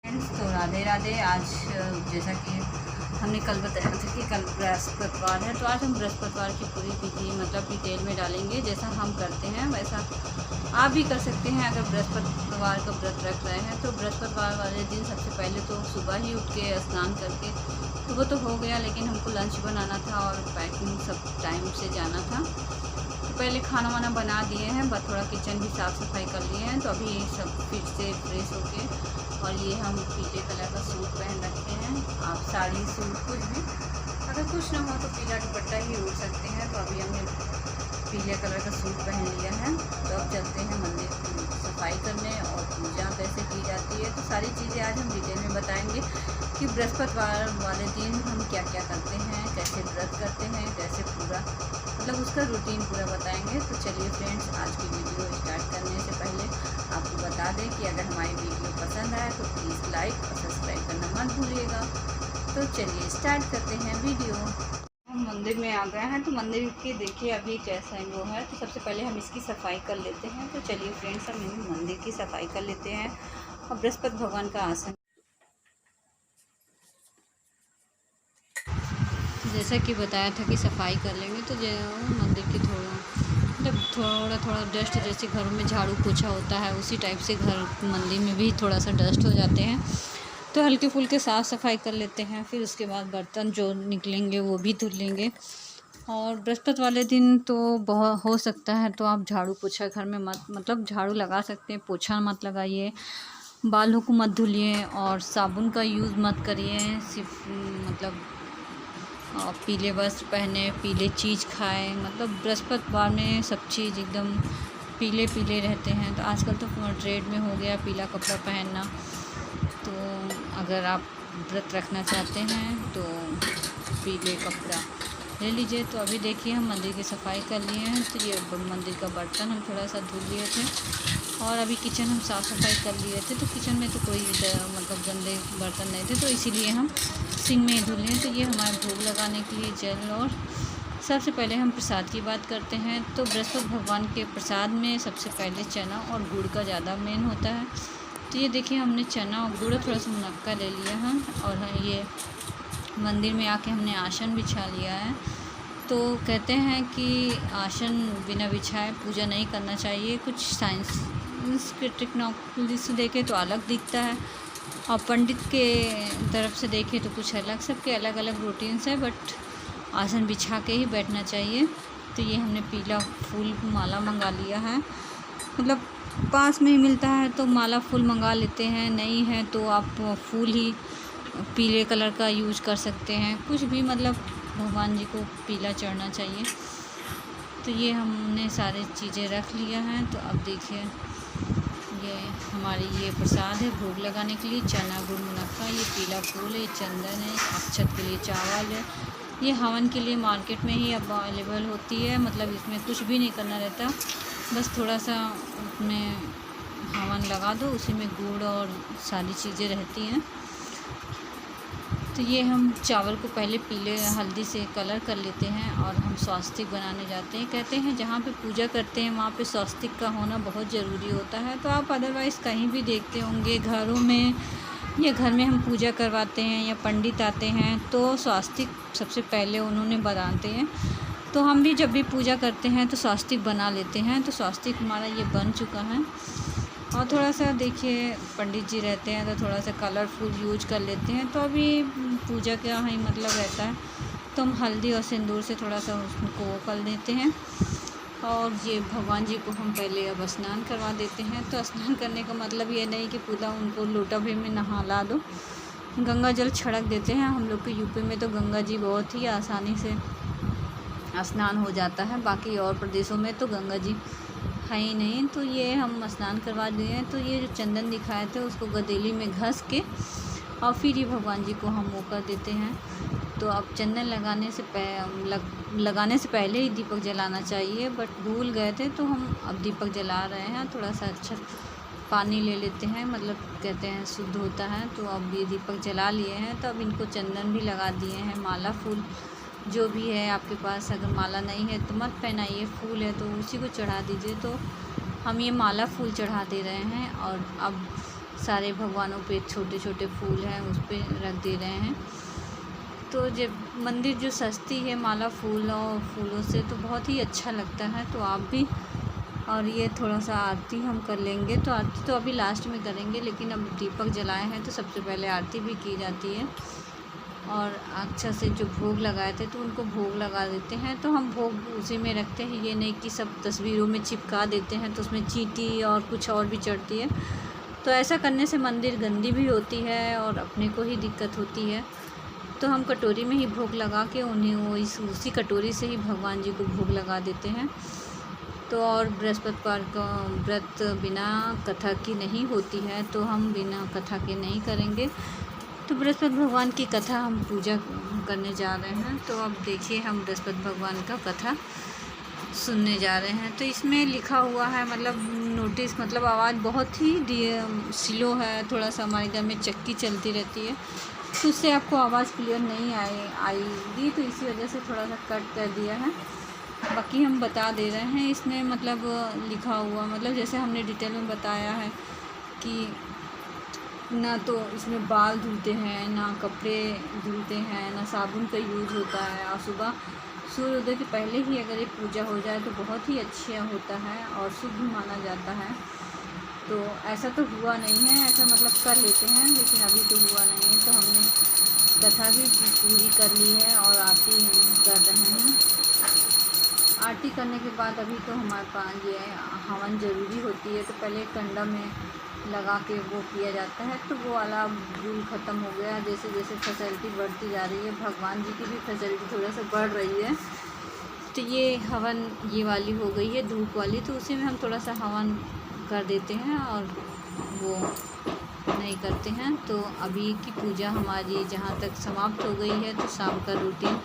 Friends, तो राधे राधे। आज जैसा कि हमने कल बताया था कि कल बृहस्पतिवार है, तो आज हम बृहस्पतिवार की पूरी विधि मतलब डिटेल में डालेंगे। जैसा हम करते हैं वैसा आप भी कर सकते हैं। अगर बृहस्पतिवार का व्रत रख रहे हैं तो बृहस्पतिवार वाले दिन सबसे पहले तो सुबह ही उठ के स्नान करके, तो वो तो हो गया, लेकिन हमको लंच बनाना था और पैकिंग सब टाइम से जाना था। तो पहले खाना वाना बना दिए हैं, बस थोड़ा किचन भी साफ़ सफाई कर लिए हैं। तो अभी सब फिर से फ्रेश होके, और ये हम पीले कलर का सूट पहन रखे हैं। आप साड़ी सूट कुछ भी, अगर कुछ ना हो तो पीला दुपट्टा ही ओढ़ सकते हैं। तो अभी हमने पीले कलर का सूट पहन लिया है। तो अब चलते हैं मंदिर की सफाई करने और पूजा कैसे की जाती है। तो सारी चीज़ें आज हम डिटेल में बताएंगे कि बृहस्पतिवार वाले दिन हम क्या क्या करते हैं, कैसे व्रत करते हैं, कैसे पूरा मतलब उसका रूटीन पूरा बताएंगे। तो चलिए फ्रेंड्स, आज की वीडियो स्टार्ट करने से पहले आपको बता दें कि अगर हमारी वीडियो पसंद आए तो प्लीज़ लाइक और सब्सक्राइब करना मत भूलिएगा। तो चलिए स्टार्ट करते हैं वीडियो। हम मंदिर में आ गए हैं, तो मंदिर के देखिए अभी कैसा वो है। तो सबसे पहले हम इसकी सफाई कर लेते हैं। तो चलिए फ्रेंड्स, हम मंदिर की सफाई कर लेते हैं। और बृहस्पति भगवान का आसन, जैसा कि बताया था कि सफाई कर लेंगे, तो जो मंदिर की थोड़ा थोड़ा डस्ट, जैसे घरों में झाड़ू पोछा होता है उसी टाइप से घर मंदिर में भी थोड़ा सा डस्ट हो जाते हैं। तो हल्के फुल्के साफ़ सफाई कर लेते हैं। फिर उसके बाद बर्तन जो निकलेंगे वो भी धुल लेंगे। और बृहस्पति वाले दिन तो बहुत हो सकता है तो आप झाड़ू पोछा घर में मत मतलब झाड़ू लगा सकते हैं, पोछा मत लगाइए, बालों को मत धुलिए और साबुन का यूज़ मत करिए। सिर्फ मतलब पीले वस्त्र पहने, पीले चीज़ खाएं। मतलब बृहस्पतिवार में सब चीज़ एकदम पीले पीले रहते हैं। तो आजकल तो ट्रेंड में हो गया पीला कपड़ा पहनना। तो अगर आप व्रत रखना चाहते हैं तो पीले कपड़ा ले लीजिए। तो अभी देखिए हम मंदिर की सफाई कर लिए हैं। तो ये मंदिर का बर्तन हम थोड़ा सा धुल लिए थे, और अभी किचन हम साफ़ सफाई कर लिए थे। तो किचन में तो कोई मतलब गंदे बर्तन नहीं थे, तो इसीलिए हम सिंक में ही धुल लिए। तो ये हमारे भोग लगाने के लिए जल, और सबसे पहले हम प्रसाद की बात करते हैं। तो बृहस्पति भगवान के प्रसाद में सबसे पहले चना और गुड़ का ज़्यादा मेन होता है। तो ये देखिए हमने चना और गुड़, थोड़ा सा मुनक्का ले लिया है, और ये मंदिर में आके हमने आसन बिछा लिया है। तो कहते हैं कि आसन बिना बिछाए पूजा नहीं करना चाहिए। कुछ साइंस के टेक्नोलॉजी से देखें तो अलग दिखता है, और पंडित के तरफ से देखें तो कुछ अलग। सबके अलग अलग रूटीन्स है, बट आसन बिछा के ही बैठना चाहिए। तो ये हमने पीला फूल माला मंगा लिया है। मतलब पास में ही मिलता है तो माला फूल मंगा लेते हैं, नहीं है तो आप फूल ही पीले कलर का यूज कर सकते हैं। कुछ भी मतलब भगवान जी को पीला चढ़ना चाहिए। तो ये हमने सारी चीज़ें रख लिया है। तो अब देखिए ये हमारी ये प्रसाद है भोग लगाने के लिए। चना गुड़ मुनक्का, ये पीला फूल है, चंदन है, अक्षत के लिए चावल है। ये हवन के लिए मार्केट में ही अब अवेलेबल होती है। मतलब इसमें कुछ भी नहीं करना रहता, बस थोड़ा सा उसमें हवन लगा दो, उसी में गुड़ और सारी चीज़ें रहती हैं। तो ये हम चावल को पहले पीले हल्दी से कलर कर लेते हैं, और हम स्वास्तिक बनाने जाते हैं। कहते हैं जहाँ पे पूजा करते हैं वहाँ पे स्वास्तिक का होना बहुत ज़रूरी होता है। तो आप अदरवाइज़ कहीं भी देखते होंगे घरों में, या घर में हम पूजा करवाते हैं या पंडित आते हैं तो स्वास्तिक सबसे पहले उन्होंने बनाते हैं। तो हम भी जब भी पूजा करते हैं तो स्वास्तिक बना लेते हैं। तो स्वास्तिक हमारा ये बन चुका है। और थोड़ा सा देखिए पंडित जी रहते हैं तो थोड़ा सा कलरफुल यूज कर लेते हैं। तो अभी पूजा का ही मतलब रहता है, तो हम हल्दी और सिंदूर से थोड़ा सा उसको वो कर देते हैं। और ये भगवान जी को हम पहले अब स्नान करवा देते हैं। तो स्नान करने का मतलब ये नहीं कि पूरा उनको लोटा भर में नहला दो, गंगा जल छिड़क देते हैं। हम लोग के यूपी में तो गंगा जी बहुत ही आसानी से स्नान हो जाता है, बाकी और प्रदेशों में तो गंगा जी है ही नहीं। तो ये हम स्नान करवा दिए हैं। तो ये जो चंदन दिखाए थे उसको गदेली में घस के, और फिर ये भगवान जी को हम वो कर देते हैं। तो अब चंदन लगाने से पहले ही दीपक जलाना चाहिए, बट भूल गए थे तो हम अब दीपक जला रहे हैं। थोड़ा सा अच्छा पानी ले लेते हैं, मतलब कहते हैं शुद्ध होता है। तो अब ये दीपक जला लिए हैं। तो अब इनको चंदन भी लगा दिए हैं। माला फूल जो भी है आपके पास, अगर माला नहीं है तो मत पहनाइए, फूल है तो उसी को चढ़ा दीजिए। तो हम ये माला फूल चढ़ा दे रहे हैं। और अब सारे भगवानों पे छोटे छोटे फूल हैं उस पे रख दे रहे हैं। तो जब मंदिर जो सजती है माला फूलों से तो बहुत ही अच्छा लगता है। तो आप भी, और ये थोड़ा सा आरती हम कर लेंगे। तो आरती तो अभी लास्ट में करेंगे, लेकिन अब दीपक जलाए हैं तो सबसे पहले आरती भी की जाती है। और अच्छा से जो भोग लगाए थे तो उनको भोग लगा देते हैं। तो हम भोग उसी में रखते हैं, ये नहीं कि सब तस्वीरों में चिपका देते हैं तो उसमें चींटी और कुछ और भी चढ़ती है। तो ऐसा करने से मंदिर गंदी भी होती है और अपने को ही दिक्कत होती है। तो हम कटोरी में ही भोग लगा के उन्हें उसी कटोरी से ही भगवान जी को भोग लगा देते हैं। तो और बृहस्पतिवार का व्रत बिना कथा की नहीं होती है, तो हम बिना कथा के नहीं करेंगे। तो बृहस्पति भगवान की कथा हम पूजा करने जा रहे हैं। तो अब देखिए हम बृहस्पति भगवान का कथा सुनने जा रहे हैं। तो इसमें लिखा हुआ है, मतलब नोटिस, मतलब आवाज़ बहुत ही स्लो है। थोड़ा सा हमारे घर में चक्की चलती रहती है तो उससे आपको आवाज़ क्लियर नहीं आएगी, तो इसी वजह से थोड़ा सा कट कर दिया है। बाकी हम बता दे रहे हैं इसमें, मतलब लिखा हुआ, मतलब जैसे हमने डिटेल में बताया है कि ना तो इसमें बाल धुलते हैं, ना कपड़े धुलते हैं, ना साबुन का यूज़ होता है। और सुबह सूर्योदय के पहले ही अगर ये पूजा हो जाए तो बहुत ही अच्छा होता है और शुभ माना जाता है। तो ऐसा तो हुआ नहीं है, ऐसा मतलब कर लेते हैं, लेकिन अभी तो हुआ नहीं है। तो हमने कथा भी पूरी कर ली है और आरती कर रहे हैं। आरती करने के बाद अभी तो हमारे पास ये हवन ज़रूरी होती है। तो पहले कंडा में लगा के वो किया जाता है। तो वो वाला रूल ख़त्म हो गया। जैसे जैसे फैसिलिटी बढ़ती जा रही है, भगवान जी की भी फैसिलिटी थोड़ा सा बढ़ रही है। तो ये हवन ये वाली हो गई है धूप वाली, तो उसी में हम थोड़ा सा हवन कर देते हैं और वो नहीं करते हैं। तो अभी की पूजा हमारी जहाँ तक समाप्त हो गई है। तो शाम का रूटीन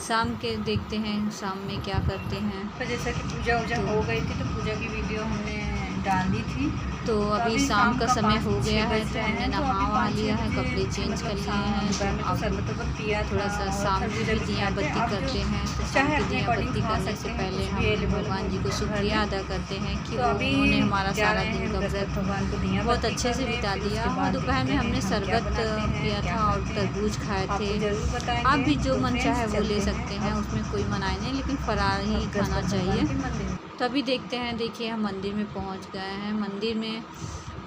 शाम के देखते हैं शाम में क्या करते हैं। तो जैसा कि पूजा हो गई थी तो पूजा की वीडियो हमने डाली थी। तो अभी शाम का समय हो गया है, तो हमने नहा वहा लिया है, कपड़े चेंज कर लिए हैं। तो अब थोड़ा सा शाम की भी दिया बत्ती करते हैं। तो शाम की दिया बत्ती करने से पहले हम भगवान जी को शुक्रिया अदा करते हैं कि उन्होंने हमारा सारा दिन का व्रत बहुत अच्छे से बिता दिया। और दोपहर में हमने शरबत पिया था और तरबूज खाए थे। आप भी जो मन चाहे वो ले सकते हैं, उसमें कोई मनाही नहीं, लेकिन फरार ही खाना चाहिए। तो अभी देखते हैं, देखिए हम मंदिर में पहुंच गए हैं। मंदिर में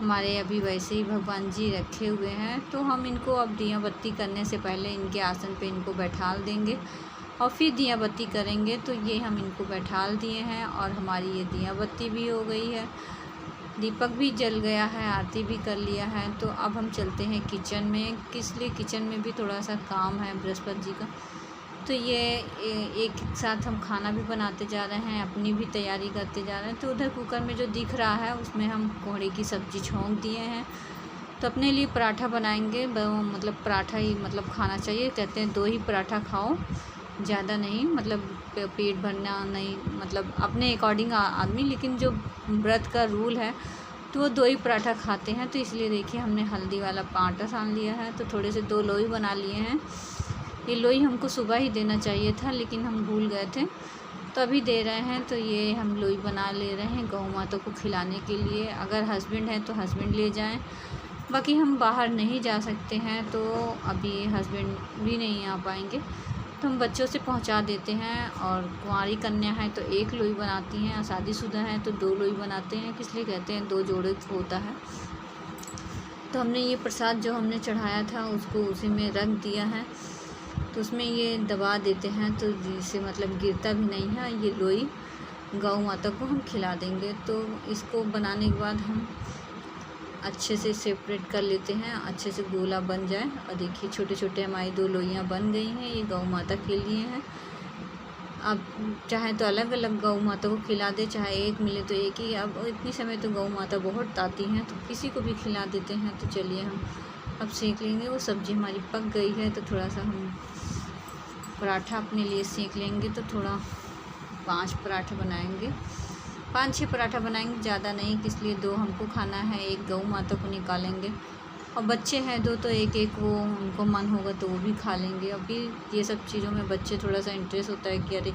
हमारे अभी वैसे ही भगवान जी रखे हुए हैं। तो हम इनको अब दिया बत्ती करने से पहले इनके आसन पे इनको बैठाल देंगे और फिर दिया बत्ती करेंगे। तो ये हम इनको बैठाल दिए हैं और हमारी ये दिया बत्ती भी हो गई है, दीपक भी जल गया है, आरती भी कर लिया है। तो अब हम चलते हैं किचन में। किस लिए किचन में भी थोड़ा सा काम है बृहस्पति जी का। तो ये एक साथ हम खाना भी बनाते जा रहे हैं, अपनी भी तैयारी करते जा रहे हैं। तो उधर कुकर में जो दिख रहा है उसमें हम कोहड़े की सब्ज़ी छोंक दिए हैं। तो अपने लिए पराठा बनाएंगे, मतलब पराठा ही मतलब खाना चाहिए। कहते हैं 2 ही पराठा खाओ, ज़्यादा नहीं, मतलब पेट भरना नहीं, मतलब अपने अकॉर्डिंग आदमी, लेकिन जो व्रत का रूल है तो वो 2 ही पराठा खाते हैं। तो इसलिए देखिए हमने हल्दी वाला आटा सान लिया है। तो थोड़े से 2 लोई बना लिए हैं। ये लोई हमको सुबह ही देना चाहिए था, लेकिन हम भूल गए थे, तो अभी दे रहे हैं। तो ये हम लोई बना ले रहे हैं गौ माता को खिलाने के लिए। अगर हस्बैंड है तो हस्बैंड ले जाएं, बाकी हम बाहर नहीं जा सकते हैं, तो अभी हस्बैंड भी नहीं आ पाएंगे, तो हम बच्चों से पहुंचा देते हैं। और कुंवारी कन्या है तो 1 लोई बनाती हैं, और शादीशुदा है तो 2 लोई बनाते हैं। किस लिए कहते हैं 2 जोड़े होता है। तो हमने ये प्रसाद जो हमने चढ़ाया था उसको उसी में रख दिया है। तो उसमें ये दबा देते हैं, तो जिससे मतलब गिरता भी नहीं है। ये लोई गौ माता को हम खिला देंगे। तो इसको बनाने के बाद हम अच्छे से सेपरेट कर लेते हैं, अच्छे से गोला बन जाए। और देखिए छोटे छोटे हमारी 2 लोइयाँ बन गई हैं, ये गौ माता के लिए हैं। आप चाहे तो अलग अलग गौ माता को खिला दे, चाहे एक मिले तो एक ही। अब इतनी समय तो गौ माता बहुत आती हैं, तो किसी को भी खिला देते हैं। तो चलिए हम अब सेक लेंगे। वो सब्ज़ी हमारी पक गई है, तो थोड़ा सा हम पराठा अपने लिए सेक लेंगे। तो थोड़ा 5 पराठे बनाएंगे, 5-6 पराठा बनाएंगे, ज़्यादा नहीं। किस लिए 2 हमको खाना है, 1 गौ माता को निकालेंगे। और बच्चे हैं 2, तो एक एक वो उनको मन होगा तो वो भी खा लेंगे। अभी ये सब चीज़ों में बच्चे थोड़ा सा इंटरेस्ट होता है कि अरे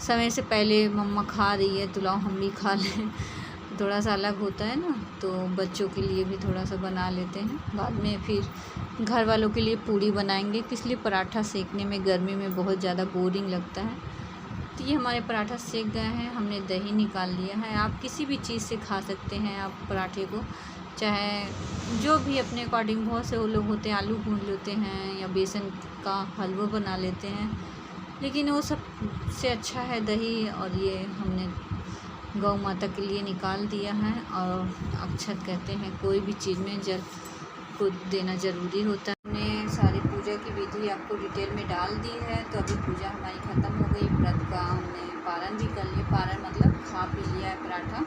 समय से पहले मम्मा खा रही है तो लाओ हम भी खा लें। थोड़ा सा अलग होता है ना, तो बच्चों के लिए भी थोड़ा सा बना लेते हैं। बाद में फिर घर वालों के लिए पूड़ी बनाएंगे, इसलिए पराठा सेकने में गर्मी में बहुत ज़्यादा बोरिंग लगता है। तो ये हमारे पराठा सेक गए हैं, हमने दही निकाल लिया है। आप किसी भी चीज़ से खा सकते हैं आप पराठे को, चाहे जो भी अपने अकॉर्डिंग। बहुत से वो लोग होते हैं आलू भून लेते हैं या बेसन का हलवा बना लेते हैं, लेकिन वो सब से अच्छा है दही। और ये हमने गौ माता के लिए निकाल दिया है। और अक्षत कहते हैं कोई भी चीज़ में जल को देना ज़रूरी होता है। हमने सारी पूजा की विधि आपको डिटेल में डाल दी है। तो अभी पूजा हमारी ख़त्म हो गई, व्रत का हमने पारण भी कर लिया। पारण मतलब खा पी लिया है पराठा।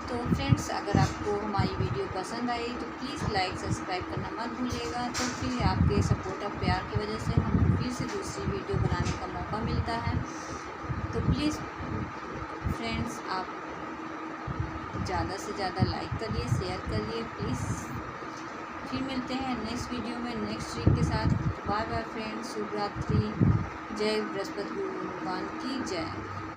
तो फ्रेंड्स, अगर आपको हमारी वीडियो पसंद आई तो प्लीज़ लाइक सब्सक्राइब करना मत भूलिएगा। तो फिर आपके सपोर्ट और प्यार की वजह से हमको फिर से दूसरी वीडियो बनाने का मौका मिलता है। तो प्लीज़ फ्रेंड्स, आप ज़्यादा से ज़्यादा लाइक करिए, शेयर करिए प्लीज़। फिर मिलते हैं नेक्स्ट वीडियो में नेक्स्ट ट्रिक के साथ। बाय बाय फ्रेंड्स, शुभ रात्रि। जय बृहस्पति भगवान की जय।